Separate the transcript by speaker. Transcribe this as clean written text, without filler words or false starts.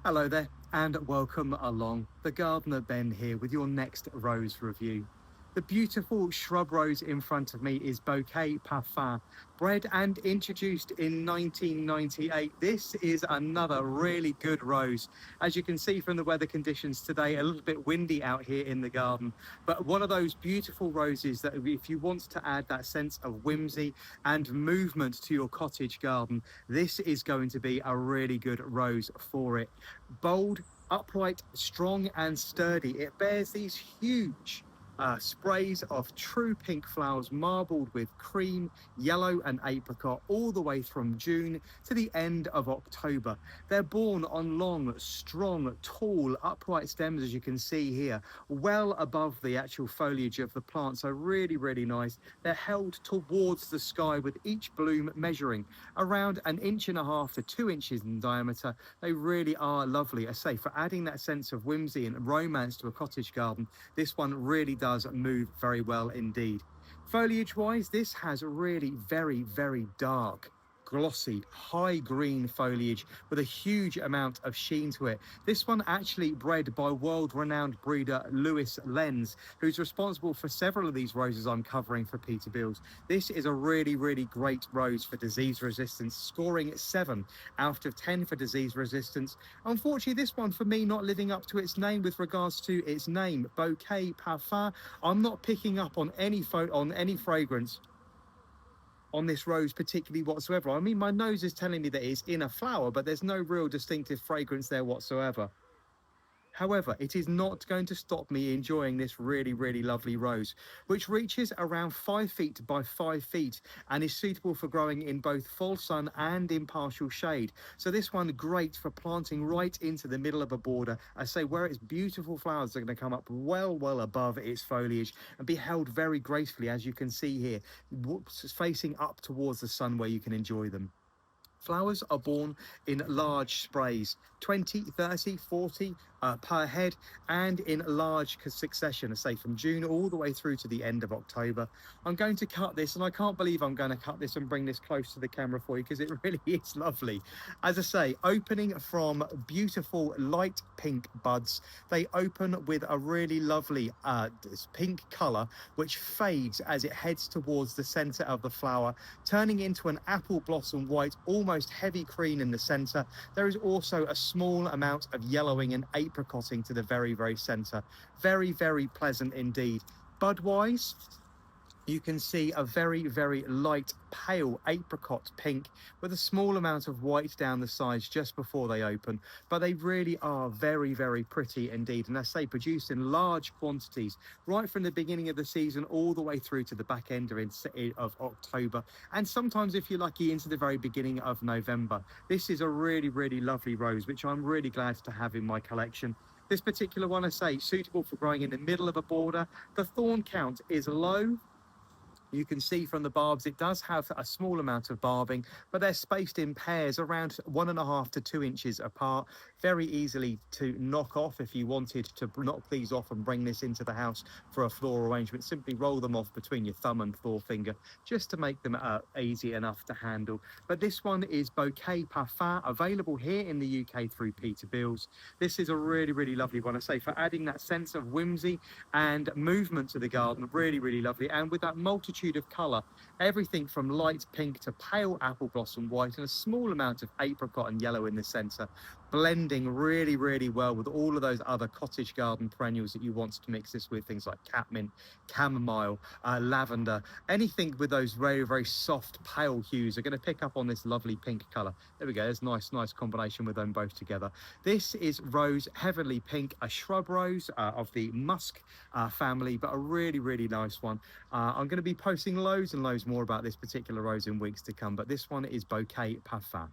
Speaker 1: Hello there and welcome along. The Gardener Ben here with your next rose review. The beautiful shrub rose in front of me is Bouquet Parfait, bred and introduced in 1998. This is another really good rose. As you can see from the weather conditions today, a little bit windy out here in the garden, but one of those beautiful roses that if you want to add that sense of whimsy and movement to your cottage garden, this is going to be a really good rose for it. Bold, upright, strong and sturdy. It bears these huge sprays of true pink flowers marbled with cream, yellow and apricot all the way from June to the end of October. They're borne on long, strong, tall, upright stems, as you can see here, well above the actual foliage of the plant. So really nice. They're held towards the sky with each bloom measuring around 1.5 to 2 inches in diameter. They really are lovely. I say, for adding that sense of whimsy and romance to a cottage garden, this one really does move very well indeed. Foliage wise, this has really very dark, glossy, high green foliage with a huge amount of sheen to it. This one actually bred by world-renowned breeder Lewis Lenz, who's responsible for several of these roses I'm covering for Peter Beals. This is a really great rose for disease resistance, scoring 7 out of 10 for disease resistance. Unfortunately, this one for me not living up to its name with regards to its name, Bouquet Parfait. I'm not picking up on any fragrance on this rose particularly whatsoever. I mean, my nose is telling me that it's in a flower, but there's no real distinctive fragrance there whatsoever. However, it is not going to stop me enjoying this really lovely rose, which reaches around 5 feet by 5 feet and is suitable for growing in both full sun and in partial shade. So this one great for planting right into the middle of a border, I say, where its beautiful flowers are going to come up well above its foliage and be held very gracefully, as you can see here, facing up towards the sun where you can enjoy them. Flowers are borne in large sprays, 20, 30, 40 per head, and in large succession, say from June all the way through to the end of October. I'm going to cut this, and I can't believe I'm going to cut this and bring this close to the camera for you because it really is lovely. As I say, opening from beautiful light pink buds, they open with a really lovely pink colour which fades as it heads towards the centre of the flower, turning into an apple blossom white, almost heavy cream in the center. There is also a small amount of yellowing and apricotting to the very center. Very pleasant indeed. Bud wise, you can see a very light pale apricot pink with a small amount of white down the sides just before they open, but they really are very pretty indeed, and I say produced in large quantities right from the beginning of the season all the way through to the back end of October, and sometimes if you're lucky into the very beginning of November. This is a really lovely rose which I'm really glad to have in my collection. This particular one, I say, suitable for growing in the middle of a border. The thorn count is low. You can see from the barbs it does have a small amount of barbing, but they're spaced in pairs around 1.5 to 2 inches apart. Very easily to knock off if you wanted to knock these off and bring this into the house for a floral arrangement. Simply roll them off between your thumb and forefinger just to make them easy enough to handle. But this one is Bouquet Parfait, available here in the UK through Peter Beals. This is a really lovely one, I say, for adding that sense of whimsy and movement to the garden. Really lovely, and with that multitude of colour, everything from light pink to pale apple blossom white and a small amount of apricot and yellow in the centre, blending really well with all of those other cottage garden perennials that you want to mix this with, things like catmint, chamomile, lavender. Anything with those very soft pale hues are going to pick up on this lovely pink colour. There we go, there's nice combination with them both together. This is Rose Heavenly Pink, a shrub rose of the musk family, but a really nice one. I'm going to be posting loads and loads more about this particular rose in weeks to come, but this one is Bouquet Parfait.